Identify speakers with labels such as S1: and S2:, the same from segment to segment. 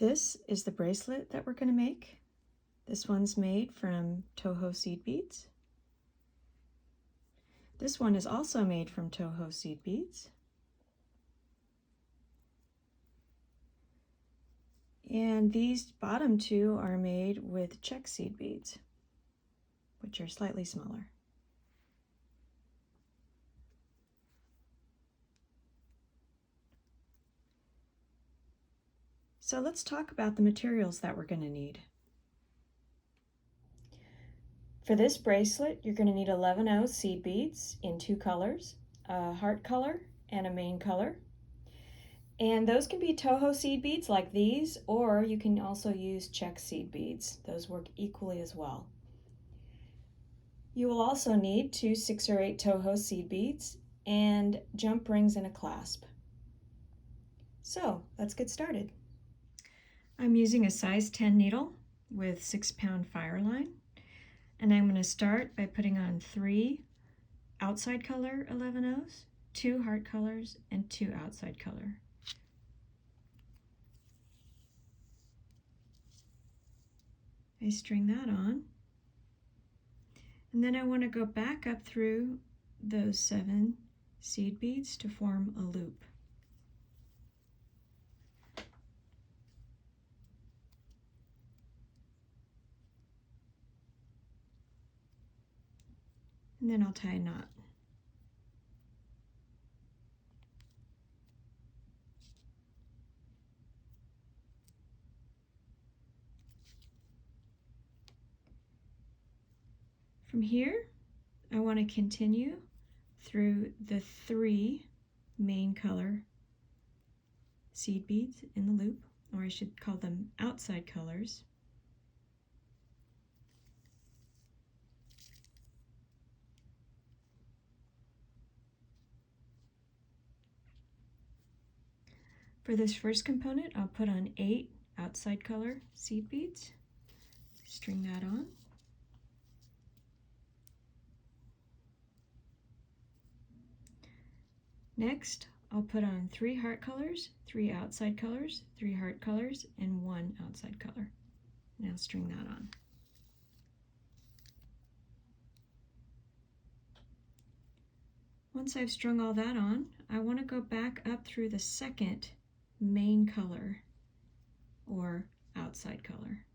S1: This is the bracelet that we're going to make. This one's made from Toho seed beads. This one is also made from Toho seed beads. And these bottom two are made with check seed beads, which are slightly smaller. So let's talk about the materials that we're going to need. For this bracelet, you're going to need 11/0 seed beads in two colors, a heart color and a main color. And those can be Toho seed beads like these, or you can also use check seed beads. Those work equally as well. You will also need two 6 or 8 Toho seed beads and jump rings and a clasp. So let's get started. I'm using a size 10 needle with 6-pound fire line, and I'm going to start by putting on 3 outside color 11/0s, 2 heart colors, and 2 outside color. I string that on, and then I want to go back up through those 7 seed beads to form a loop. And then I'll tie a knot. From here, I want to continue through the 3 main color seed beads in the loop, or I should call them outside colors. For this first component, I'll put on 8 outside color seed beads, string that on. Next, I'll put on 3 heart colors, 3 outside colors, 3 heart colors, and 1 outside color. Now string that on. Once I've strung all that on, I want to go back up through the second main color or outside color.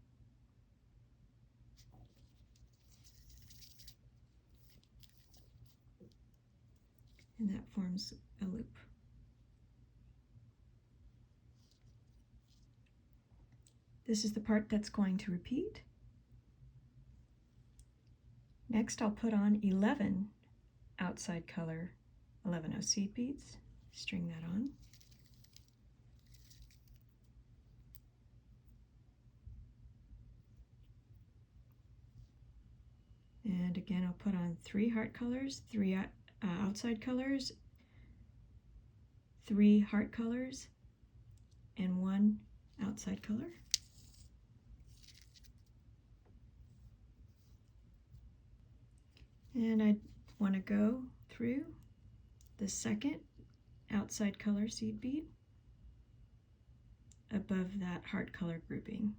S1: And that forms a loop. This is the part that's going to repeat. Next, I'll put on 11 outside color 11/0 seed beads, string that on. And again, I'll put on 3 heart colors, 3 outside colors, 3 heart colors, and 1 outside color. And I want to go through the second outside color seed bead above that heart color grouping.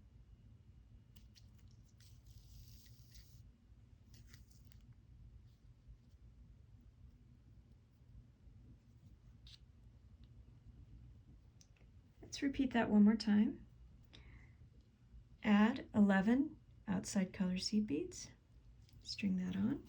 S1: Let's repeat that one more time. Add 11 outside color seed beads, string that on.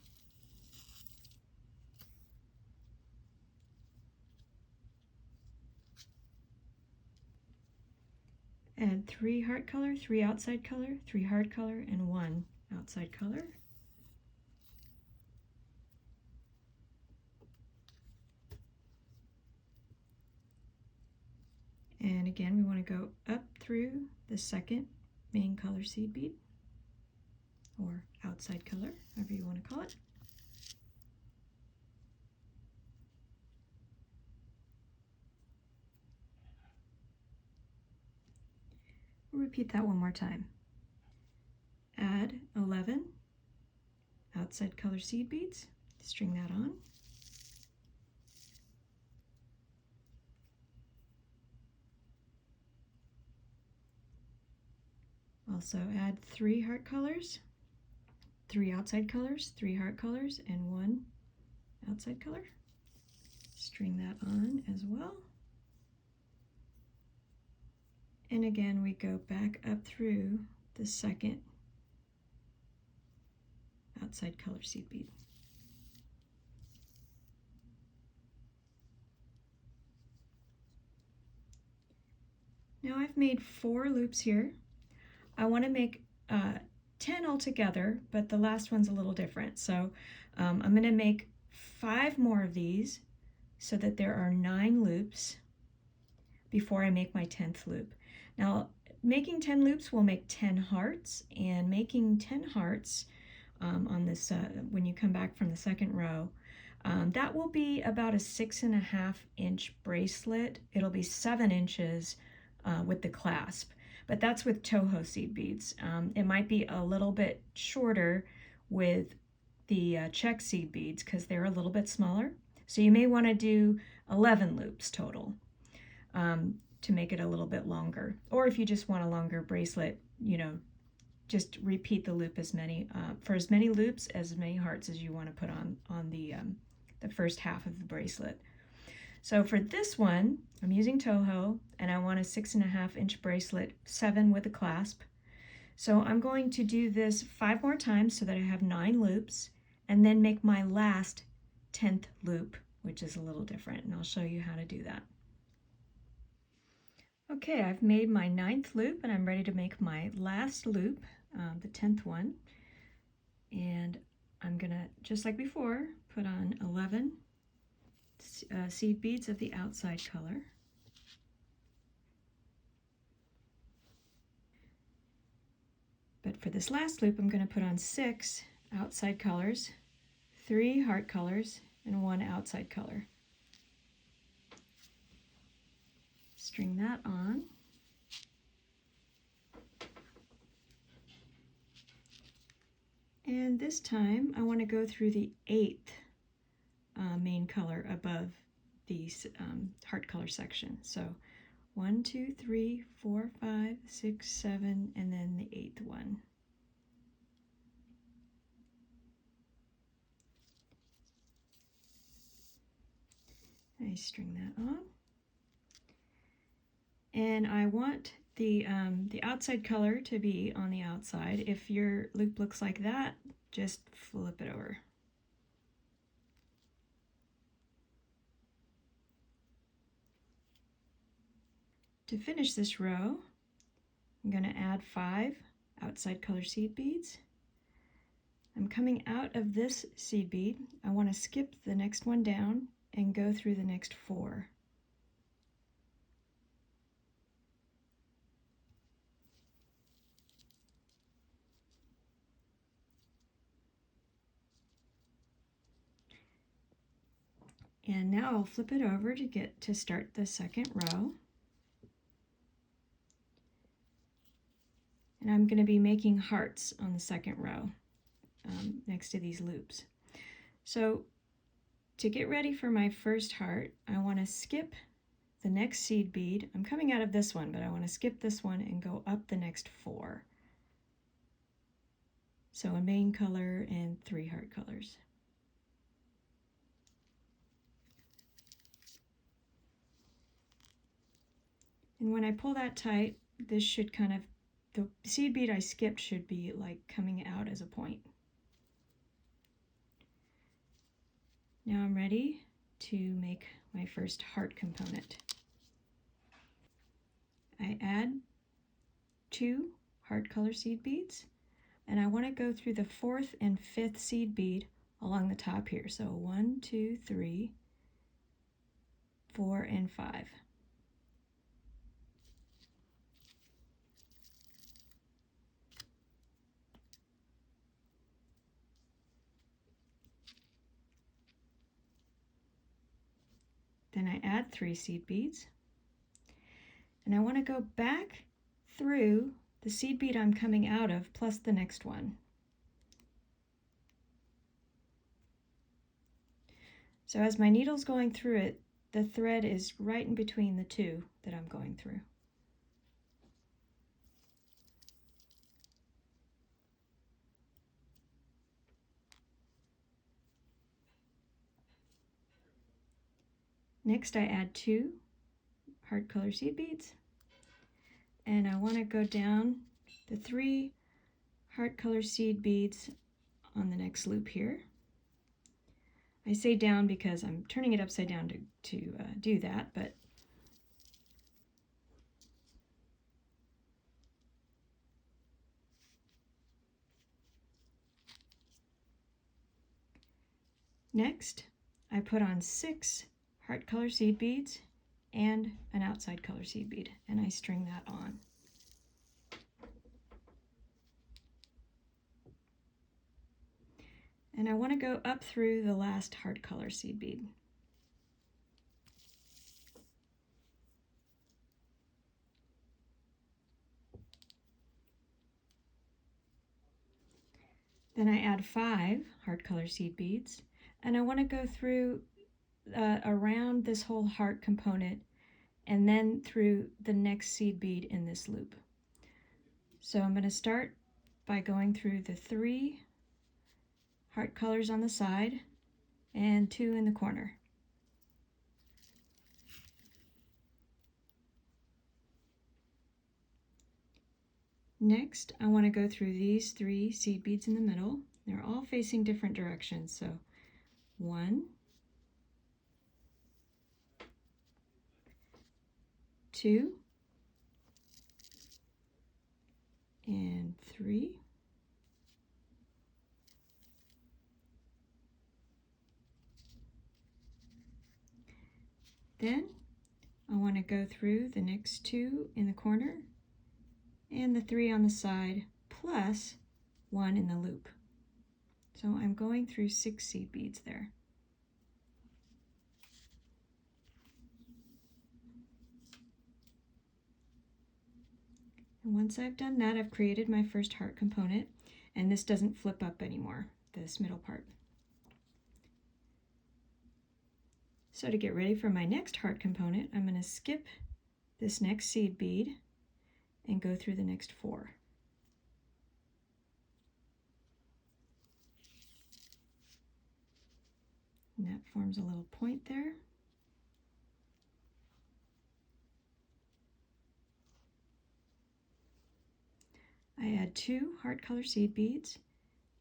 S1: Add 3 heart color, 3 outside color, 3 heart color, and 1 outside color. And again, we want to go up through the second main color seed bead, or outside color, however you want to call it. We'll repeat that one more time. Add 11 outside color seed beads, string that on. So add 3 heart colors, 3 outside colors, 3 heart colors, and 1 outside color. String that on as well. And again, we go back up through the second outside color seed bead. Now I've made 4 loops here. I want to make 10 altogether, but the last one's a little different. So I'm going to make 5 more of these so that there are 9 loops before I make my 10th loop. Now, making 10 loops will make 10 hearts, and making 10 hearts on this, when you come back from the second row, that will be about a 6.5 inch bracelet. It'll be 7 inches with the clasp, but that's with Toho seed beads. It might be a little bit shorter with the check seed beads because they're a little bit smaller. So you may want to do 11 loops total to make it a little bit longer. Or if you just want a longer bracelet, you know, just repeat the loop as many for as many loops, as many hearts as you want to put on the first half of the bracelet. So for this one, I'm using Toho, and I want a 6.5 inch bracelet, 7 with a clasp. So I'm going to do this 5 more times so that I have 9 loops, and then make my last 10th loop, which is a little different, and I'll show you how to do that. Okay, I've made my 9th loop, and I'm ready to make my last loop, the 10th one. And I'm gonna, just like before, put on 11 seed beads of the outside color. But for this last loop, I'm going to put on 6 outside colors, 3 heart colors, and 1 outside color. String that on. And this time, I want to go through the 8th main color above the heart color section. So 1, 2, 3, 4, 5, 6, 7, and then the 8th one. I string that on. And I want the outside color to be on the outside. If your loop looks like that, just flip it over. To finish this row, I'm going to add 5 outside color seed beads. I'm coming out of this seed bead. I want to skip the next one down and go through the next 4. And now I'll flip it over to start the second row. And I'm going to be making hearts on the second row next to these loops. So to get ready for my first heart, I want to skip the next seed bead. I'm coming out of this one, but I want to skip this one and go up the next 4. So a main color and 3 heart colors. And when I pull that tight, this should kind of, the seed bead I skipped should be like coming out as a point. Now I'm ready to make my first heart component. I add 2 heart color seed beads, and I want to go through the 4th and 5th seed bead along the top here. So 1, 2, 3, 4, and 5. Then I add 3 seed beads, and I want to go back through the seed bead I'm coming out of plus the next one. So as my needle's going through it, the thread is right in between the 2 that I'm going through. Next I add 2 heart color seed beads, and I want to go down the 3 heart color seed beads on the next loop here. I say down because I'm turning it upside down to do that, but next I put on 6 heart color seed beads and an outside color seed bead, and I string that on. And I want to go up through the last heart color seed bead. Then I add 5 heart color seed beads, and I want to go through around this whole heart component and then through the next seed bead in this loop. So I'm going to start by going through the 3 heart colors on the side and 2 in the corner. Next, I want to go through these 3 seed beads in the middle. They're all facing different directions, so 1, 2, and 3. Then I want to go through the next 2 in the corner and the 3 on the side plus 1 in the loop. So I'm going through 6 seed beads there. And once I've done that, I've created my first heart component, and this doesn't flip up anymore, this middle part. So to get ready for my next heart component, I'm going to skip this next seed bead and go through the next 4. And that forms a little point there. I add 2 heart color seed beads,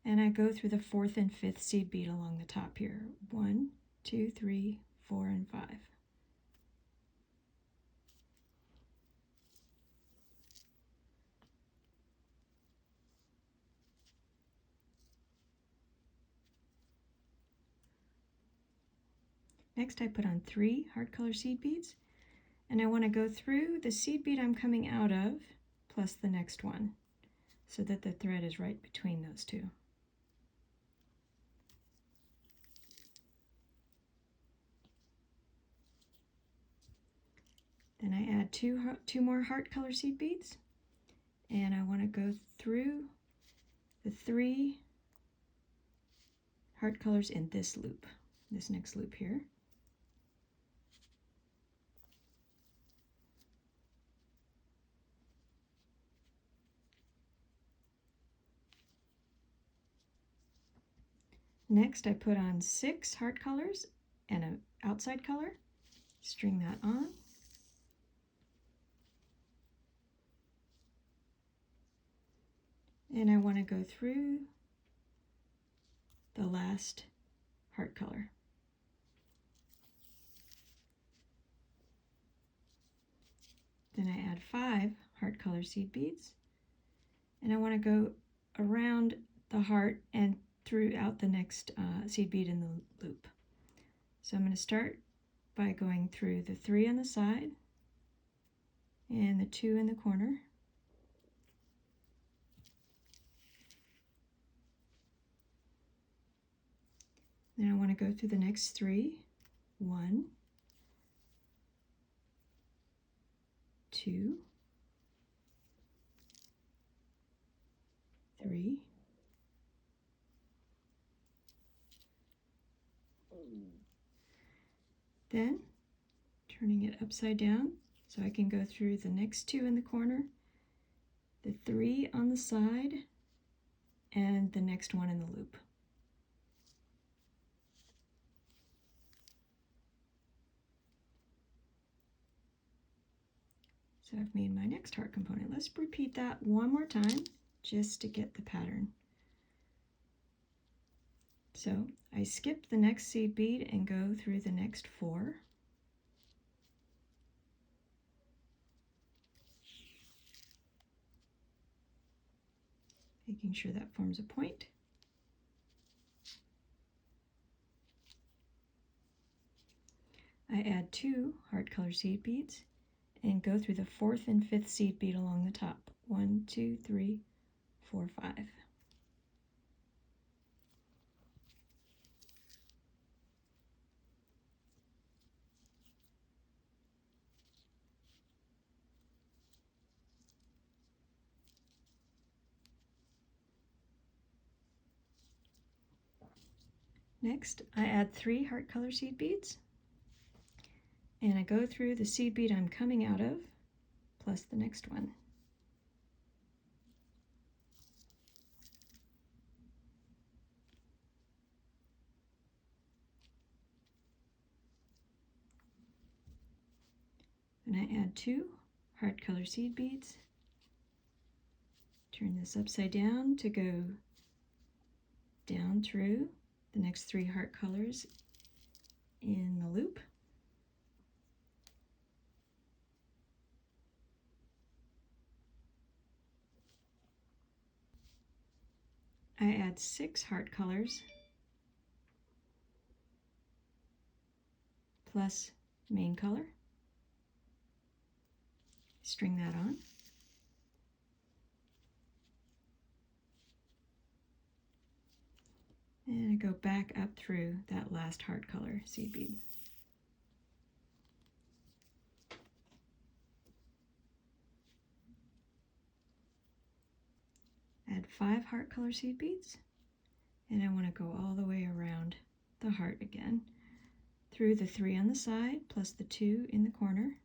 S1: and I go through the 4th and 5th seed bead along the top here. 1, 2, 3, 4, and 5. Next I put on 3 heart color seed beads, and I want to go through the seed bead I'm coming out of plus the next one so that the thread is right between those 2. Then I add 2 more heart color seed beads, and I want to go through the 3 heart colors in this loop, this next loop here. Next I put on 6 heart colors and an outside color, string that on. And I want to go through the last heart color. Then I add 5 heart color seed beads, and I want to go around the heart and throughout the next seed bead in the loop. So I'm going to start by going through the 3 on the side and the 2 in the corner. Then I want to go through the next 3. 1, 2, 3, then turning it upside down so I can go through the next 2 in the corner, the 3 on the side, and the next one in the loop. So I've made my next heart component. Let's repeat that one more time just to get the pattern. So I skip the next seed bead and go through the next 4. Making sure that forms a point. I add 2 heart color seed beads and go through the 4th and 5th seed bead along the top. 1, 2, 3, 4, 5. Next, I add 3 heart color seed beads, and I go through the seed bead I'm coming out of, plus the next one. And I add 2 heart color seed beads. Turn this upside down to go down through the next 3 heart colors in the loop. I add 6 heart colors plus main color. String that on. And I go back up through that last heart color seed bead. Add 5 heart color seed beads, and I want to go all the way around the heart again, through the 3 on the side plus the 2 in the corner.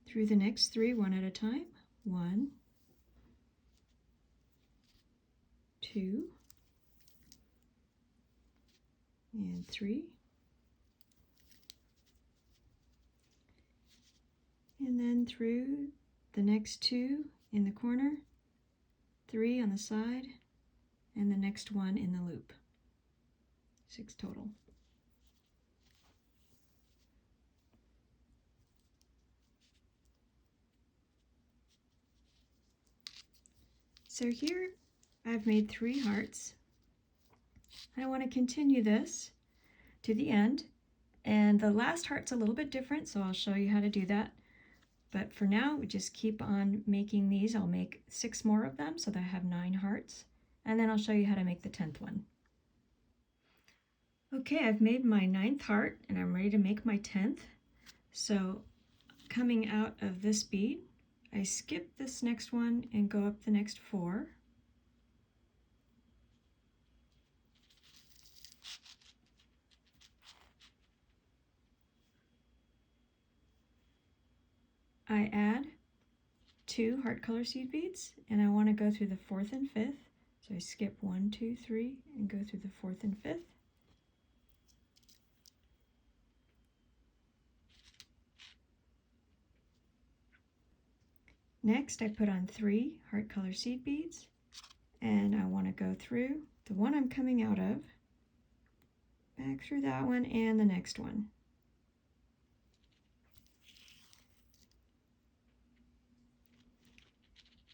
S1: Through the next 3 one at a time. 1, 2, and 3. And then through the next 2 in the corner, 3 on the side, and the next one in the loop. 6 total. So here I've made 3 hearts. I want to continue this to the end, and the last heart's a little bit different, so I'll show you how to do that. But for now, we just keep on making these. I'll make 6 more of them so that I have 9 hearts, and then I'll show you how to make the 10th one. Okay, I've made my 9th heart and I'm ready to make my 10th. So coming out of this bead, I skip this next one and go up the next 4. I add 2 heart color seed beads, and I want to go through the 4th and 5th. So I skip 1, 2, 3 and go through the 4th and 5th. Next, I put on 3 heart color seed beads, and I want to go through the one I'm coming out of, back through that one and the next one.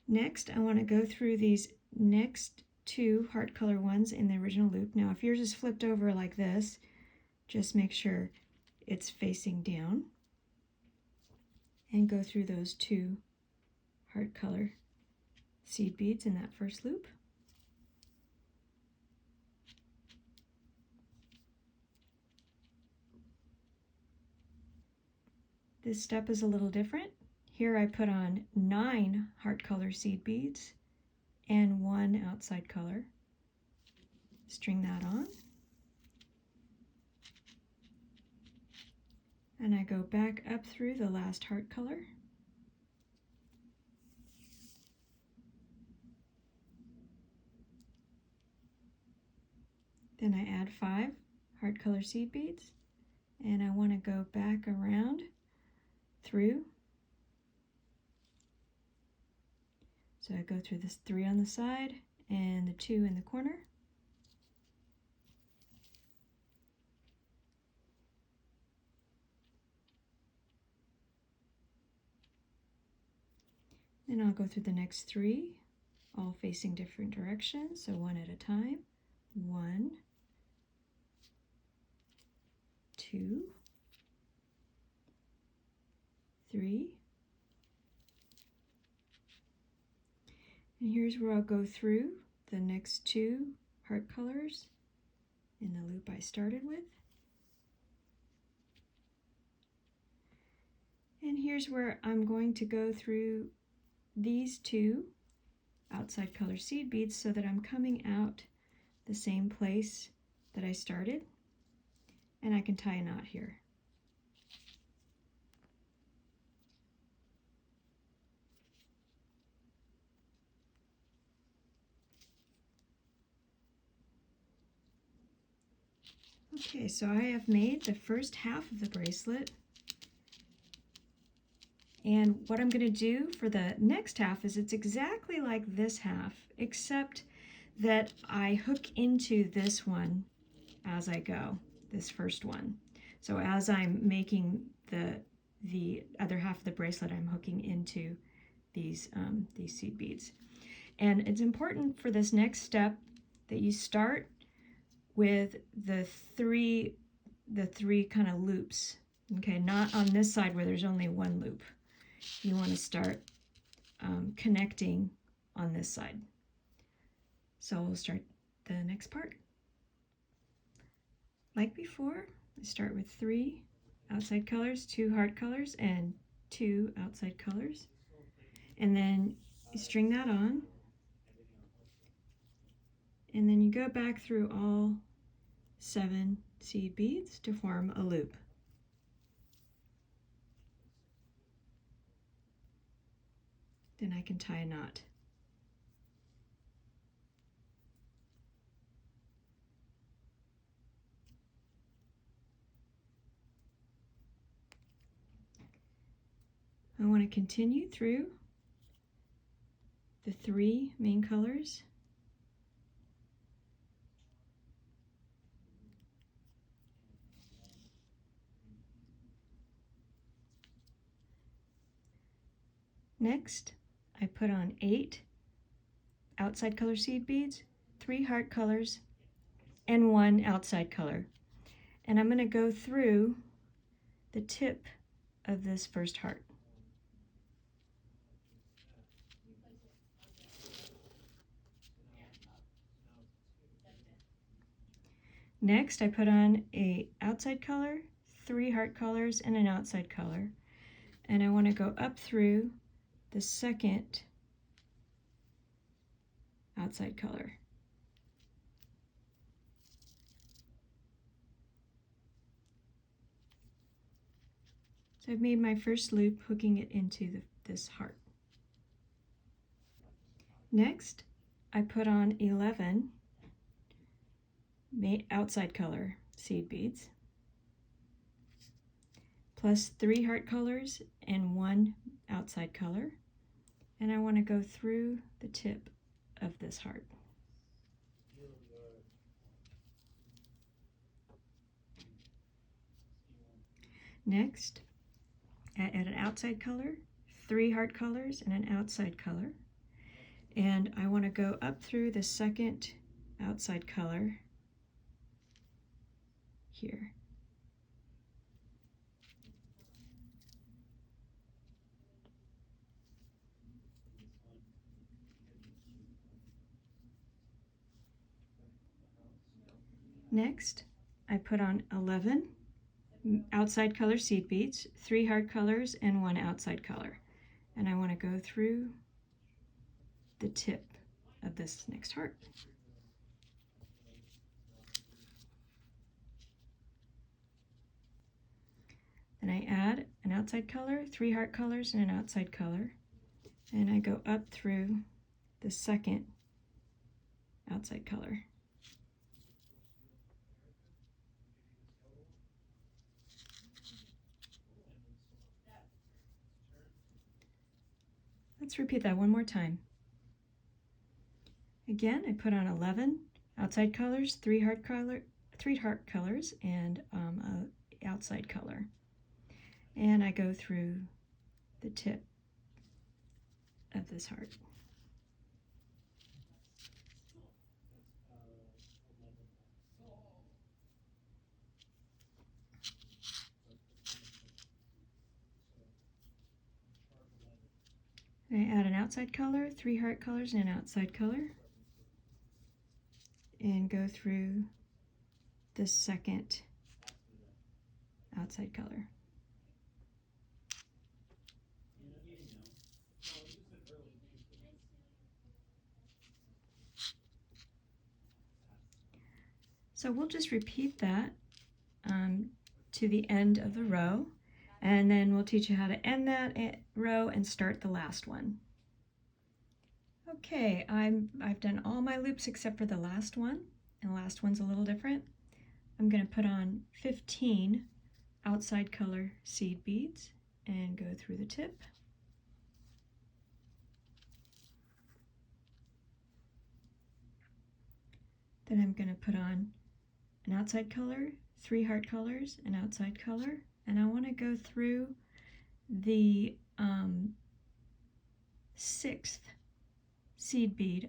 S1: Next, I want to go through these next 2 heart color ones in the original loop. Now, if yours is flipped over like this, just make sure it's facing down and go through those 2 heart color seed beads in that first loop. This step is a little different. Here I put on 9 heart color seed beads and 1 outside color. String that on. And I go back up through the last heart color. Then I add 5 heart color seed beads, and I want to go back around through. So I go through this 3 on the side and the 2 in the corner. Then I'll go through the next 3, all facing different directions, so one at a time. 1, 2, 3. And here's where I'll go through the next 2 heart colors in the loop I started with. And here's where I'm going to go through these 2 outside color seed beads so that I'm coming out the same place that I started, and I can tie a knot here. Okay, so I have made the first half of the bracelet, and what I'm going to do for the next half is it's exactly like this half, except that I hook into this one as I go, this first one. So as I'm making the other half of the bracelet, I'm hooking into these seed beads. And it's important for this next step that you start with the three kind of loops. Okay, not on this side where there's only one loop. You want to start connecting on this side. So we'll start the next part. Like before, I start with 3 outside colors, 2 heart colors, and 2 outside colors. And then you string that on. And then you go back through all 7 seed beads to form a loop. Then I can tie a knot. I want to continue through the 3 main colors. Next, I put on 8 outside color seed beads, 3 heart colors, and 1 outside color. And I'm going to go through the tip of this first heart. Next, I put on an outside color, 3 heart colors, and an outside color. And I want to go up through the second outside color. So I've made my first loop hooking it into this heart. Next, I put on 11 outside color seed beads, plus 3 heart colors and 1 outside color. And I want to go through the tip of this heart. Next, I add an outside color, 3 heart colors, and an outside color. And I want to go up through the second outside color here. Next, I put on 11 outside color seed beads, 3 heart colors, and 1 outside color. And I want to go through the tip of this next heart. Then I add an outside color, 3 heart colors, and an outside color. And I go up through the second outside color. Let's repeat that one more time. Again, I put on 11 outside colors, 3 heart colors, and a outside color. And I go through the tip of this heart. I add an outside color, 3 heart colors, and an outside color, and go through the second outside color. So we'll just repeat that to the end of the row, and then we'll teach you how to end that row and start the last one. Okay, I've done all my loops except for the last one, and the last one's a little different. I'm going to put on 15 outside color seed beads and go through the tip. Then I'm going to put on an outside color, 3 heart colors, an outside color, and I want to go through the 6th seed bead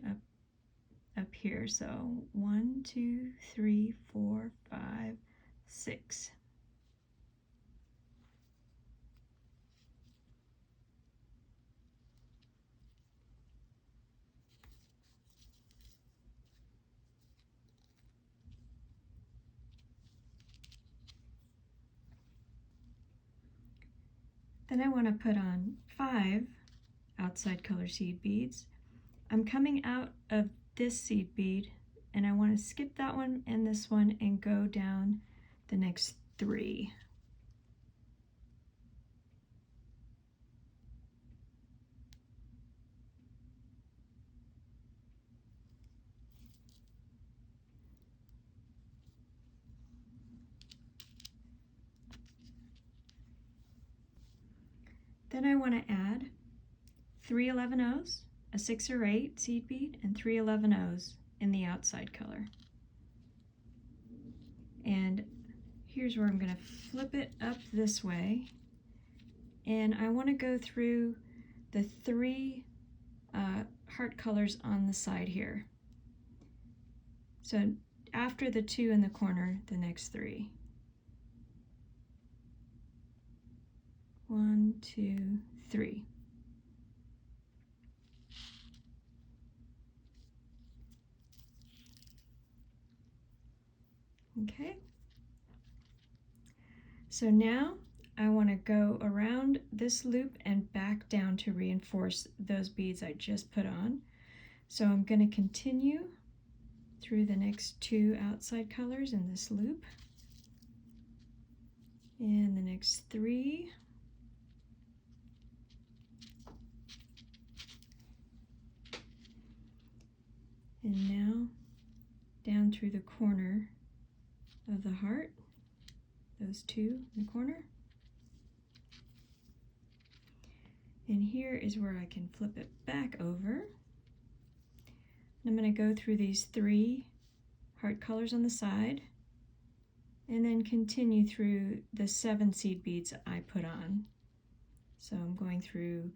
S1: up here. So 1, 2, 3, 4, 5, 6. Then I want to put on 5 outside color seed beads. I'm coming out of this seed bead, and I want to skip that one and this one and go down the next 3. Then I want to add 3 11-ohs, a 6 or 8 seed bead, and 3 11-ohs in the outside color. And here's where I'm going to flip it up this way, and I want to go through the 3 heart colors on the side here. So after the 2 in the corner, the next 3. 1, 2, 3. Okay. So now I want to go around this loop and back down to reinforce those beads I just put on. So I'm going to continue through the next 2 outside colors in this loop, and the next 3. And now down through the corner of the heart, those 2 in the corner. And here is where I can flip it back over. I'm going to go through these 3 heart colors on the side, and then continue through the 7 seed beads I put on. So I'm going through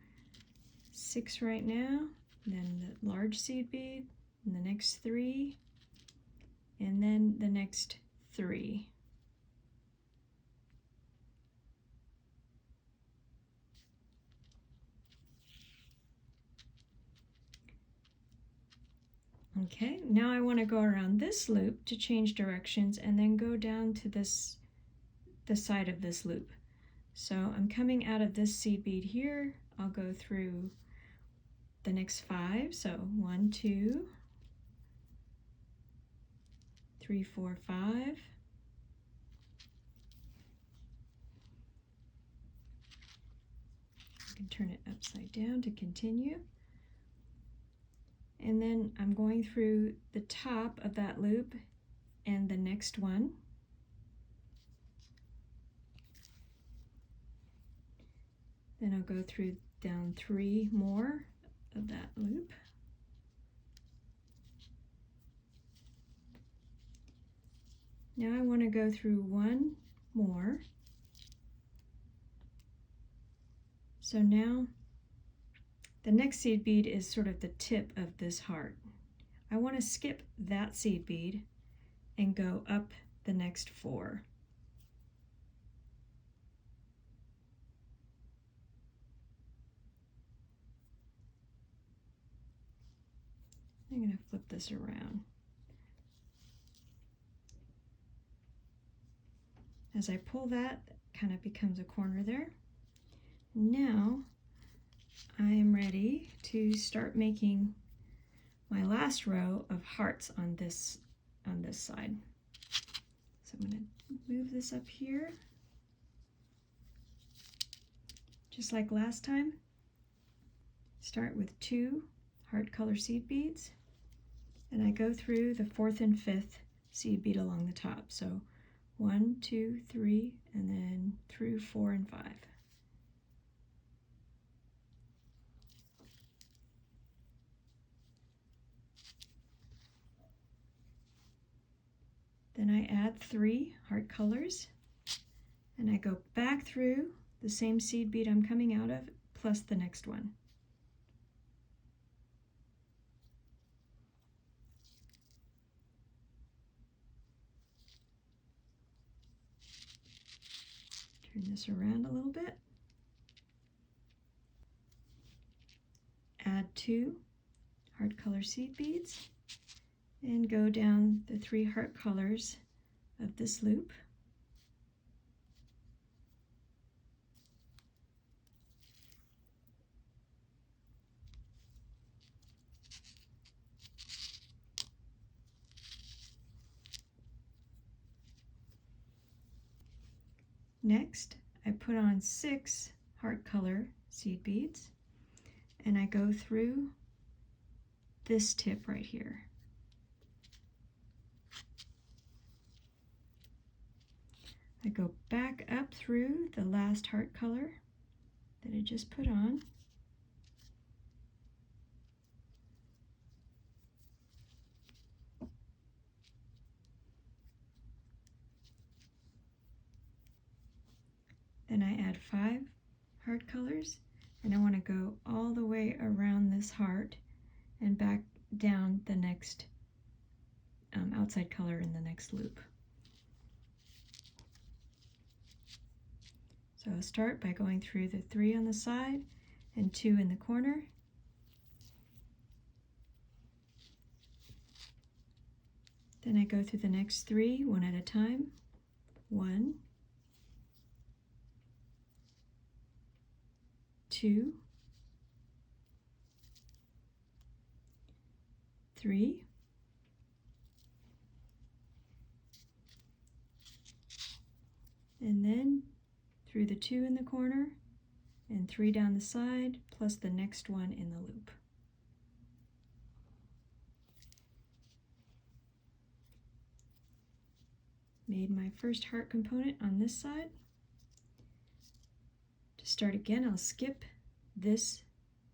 S1: 6 right now, then the large seed bead, and the next 3, and then the next 3. Okay, now I want to go around this loop to change directions and then go down to the side of this loop. So I'm coming out of this seed bead here. I'll go through the next 5. So 1, 2, 3, 4, 5. I can turn it upside down to continue. And then I'm going through the top of that loop and the next one. Then I'll go through down 3 more of that loop. Now I want to go through one more. So now the next seed bead is sort of the tip of this heart. I want to skip that seed bead and go up the next 4. I'm going to flip this around. As I pull that, it kind of becomes a corner there. Now I am ready to start making my last row of hearts on this side. So I'm going to move this up here, just like last time. Start with 2 heart color seed beads, and I go through the 4th and 5th seed bead along the top. So 1, 2, 3, and then through 4 and 5. Then I add 3 heart colors, and I go back through the same seed bead I'm coming out of, plus the next one. Turn this around a little bit. Add 2 heart color seed beads, and go down the 3 heart colors of this loop. Next, I put on 6 heart color seed beads, and I go through this tip right here. I go back up through the last heart color that I just put on. Then I add 5 heart colors, and I want to go all the way around this heart and back down the next outside color in the next loop. So I'll start by going through the 3 on the side and 2 in the corner. Then I go through the next 3 one at a time. 1, 2, 3, and then through the 2 in the corner and 3 down the side, plus the next one in the loop. Made my first heart component on this side. To start again, I'll skip this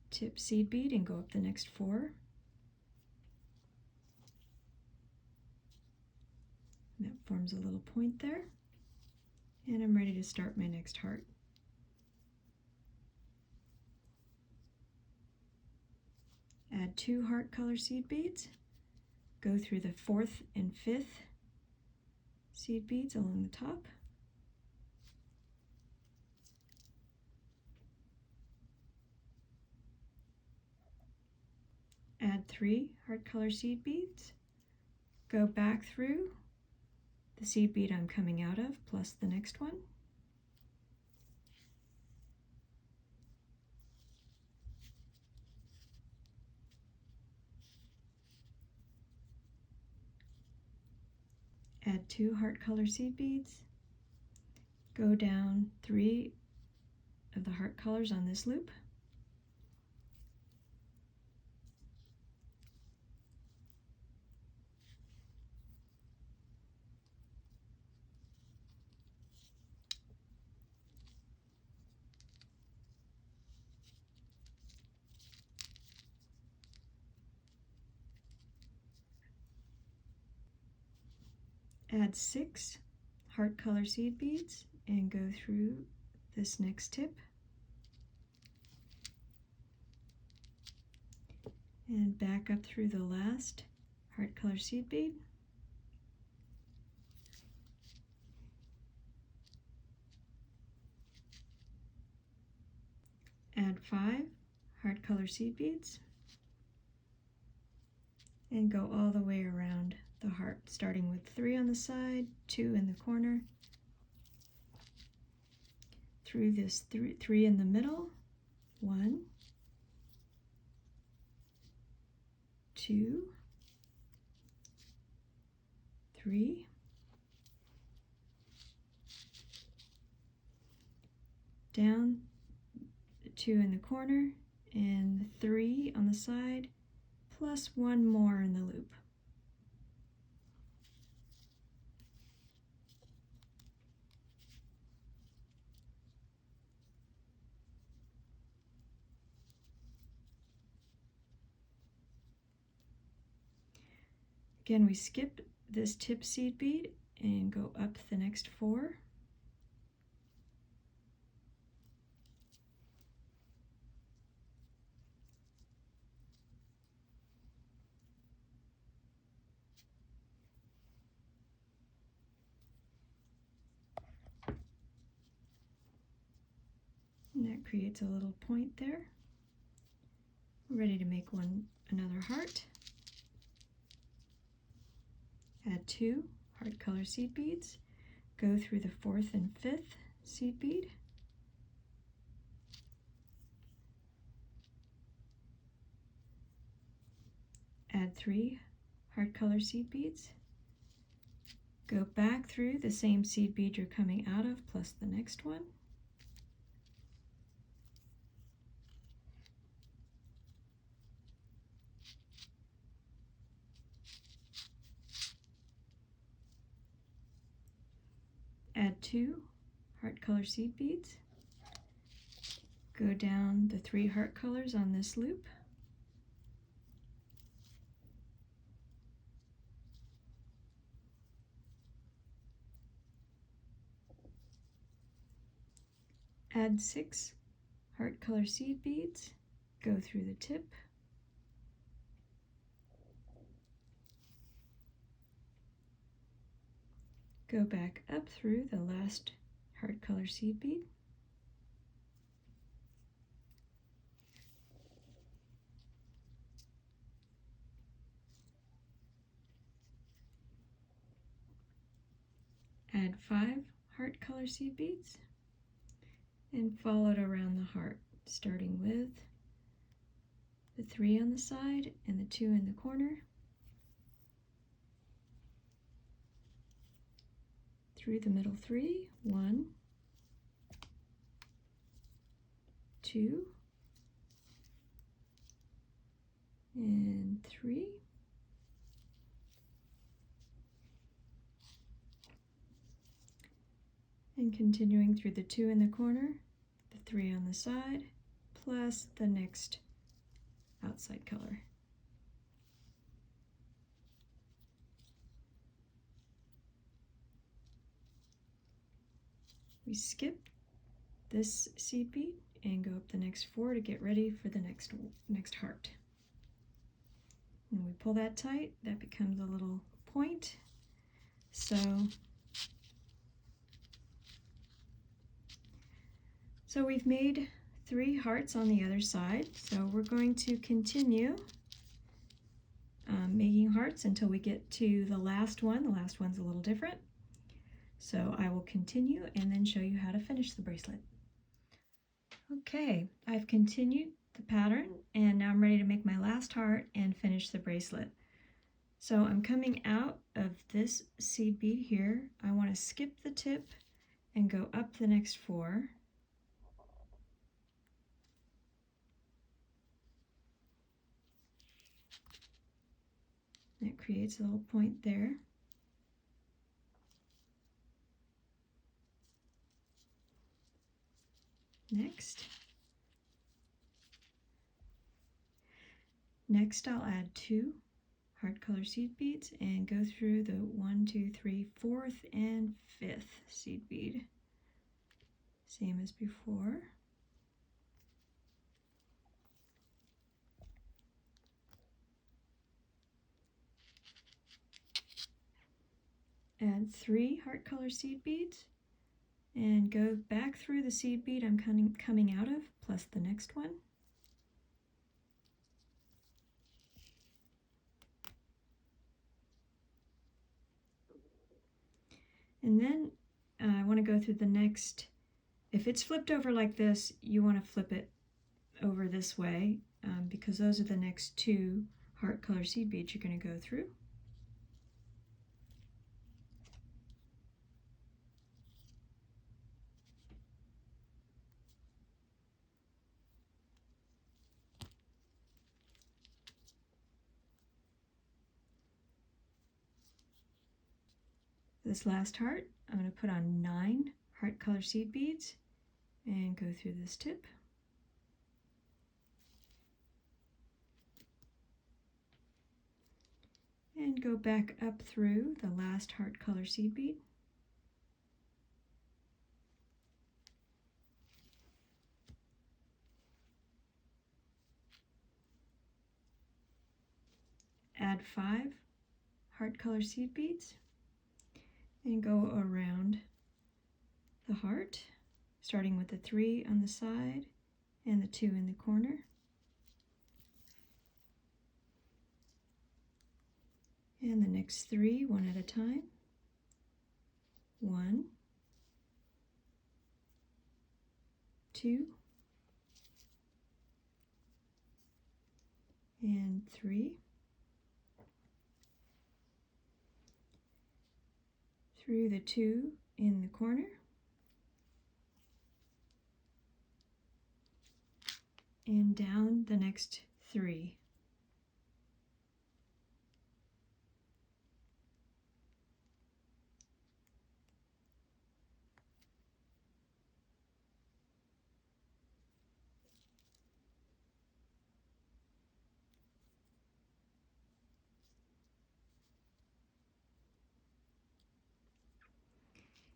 S1: tip seed bead and go up the next 4. And that forms a little point there. And I'm ready to start my next heart. Add 2 heart color seed beads. Go through the 4th and 5th seed beads along the top. Add 3 heart color seed beads. Go back through the seed bead I'm coming out of, plus the next one. Add 2 heart color seed beads. Go down 3 of the heart colors on this loop. Add 6 heart color seed beads and go through this next tip and back up through the last heart color seed bead. Add 5 heart color seed beads and go all the way around the heart, starting with 3 on the side, 2 in the corner, through this 3 in the middle, 1, 2, 3, down, 2 in the corner, and 3 on the side, plus 1 more in the loop. Again, we skip this tip seed bead and go up the next 4. And that creates a little point there. We're ready to make another heart. Add 2 heart color seed beads. Go through the 4th and 5th seed bead. Add 3 heart color seed beads. Go back through the same seed bead you're coming out of plus the next one. Add 2 heart color seed beads. Go down the 3 heart colors on this loop. Add 6 heart color seed beads. Go through the tip. Go back up through the last heart color seed bead. Add 5 heart color seed beads and follow it around the heart, starting with the 3 on the side and the 2 in the corner, through the middle 3, 1, 2, and 3, and continuing through the 2 in the corner, the 3 on the side, plus the next outside color. We skip this seed bead and go up the next 4 to get ready for the next heart. When we pull that tight, that becomes a little point. So we've made 3 hearts on the other side. So we're going to continue making hearts until we get to the last one. The last one's a little different. So I will continue and then show you how to finish the bracelet. Okay, I've continued the pattern and now I'm ready to make my last heart and finish the bracelet. So I'm coming out of this seed bead here. I want to skip the tip and go up the next 4. That creates a little point there. Next I'll add 2 heart color seed beads and go through the 1, 2, 3, 4th, and 5th seed bead. Same as before. Add 3 heart color seed beads and go back through the seed bead I'm coming out of, plus the next one. And then I want to go through the next. If it's flipped over like this, you want to flip it over this way because those are the next 2 heart color seed beads you're going to go through. This last heart, I'm going to put on 9 heart color seed beads and go through this tip. And go back up through the last heart color seed bead. Add 5 heart color seed beads and go around the heart, starting with the 3 on the side and the 2 in the corner. And the next 3, one at a time. 1, 2, and 3. Through the 2 in the corner. And down the next 3.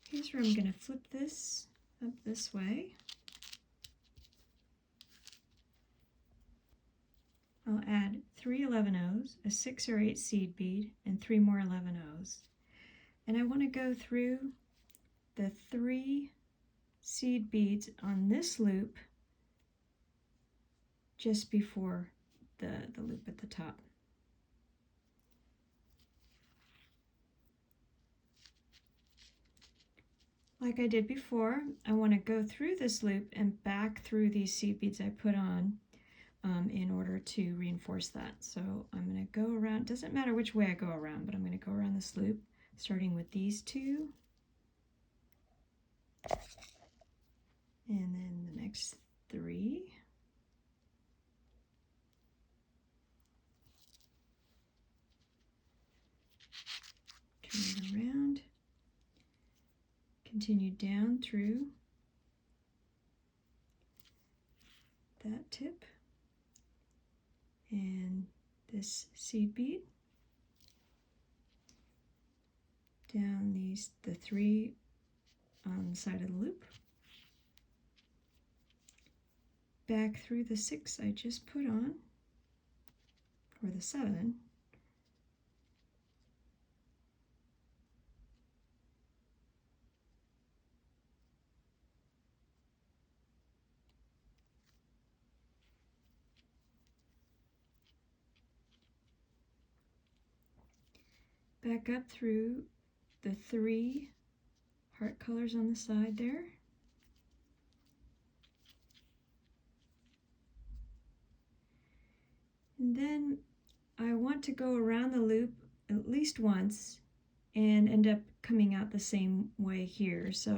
S1: Here's where I'm going to flip this up this way. I'll add 3 11-ohs, a 6 or 8 seed bead, and 3 more 11-ohs. And I want to go through the 3 seed beads on this loop just before the loop at the top. Like I did before, I want to go through this loop and back through these seed beads I put on in order to reinforce that. So I'm going to go around, doesn't matter which way I go around, but I'm going to go around this loop, starting with these 2, and then the next 3. Turn it around. Continue down through that tip and this seed bead, down the 3 on the side of the loop, back through the 6 I just put on, or the 7, back up through the 3 heart colors on the side there, and then I want to go around the loop at least once and end up coming out the same way here. So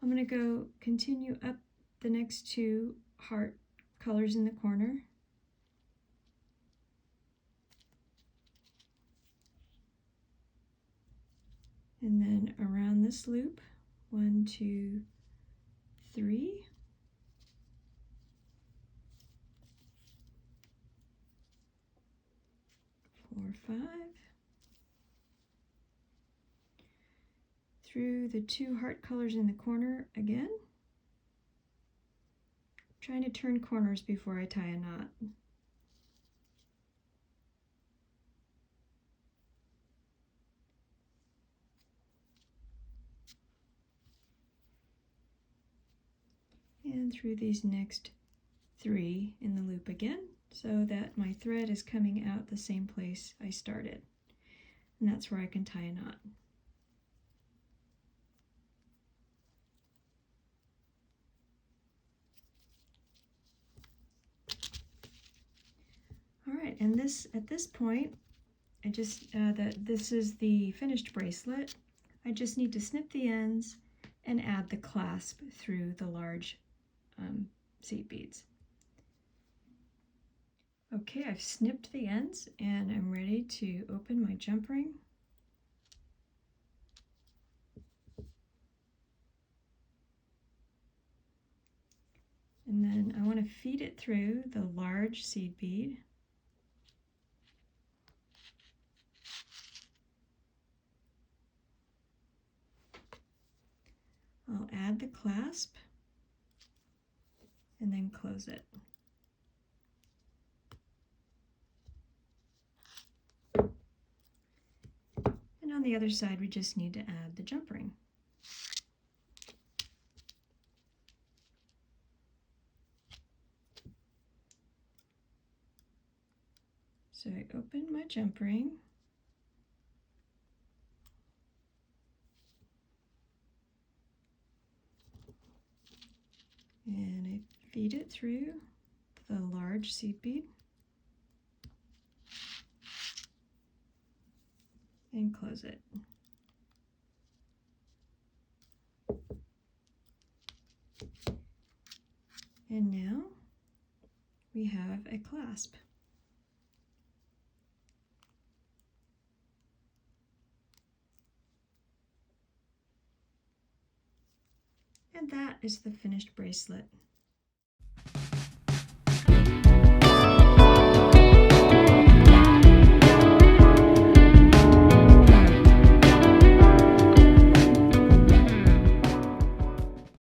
S1: I'm going to go continue up the next 2 heart colors in the corner. And then around this loop, 1, 2, 3. 4, 4, 5. Through the 2 heart colors in the corner again. Trying to turn corners before I tie a knot. And through these next 3 in the loop again, so that my thread is coming out the same place I started. And that's where I can tie a knot. All right, and at this point, I just this is the finished bracelet. I just need to snip the ends and add the clasp through the large seed beads. Okay, I've snipped the ends and I'm ready to open my jump ring. And then I want to feed it through the large seed bead. I'll add the clasp and then close it. And on the other side, we just need to add the jump ring. So I open my jump ring. And I feed it through the large seed bead and close it. And now we have a clasp. And that is the finished bracelet.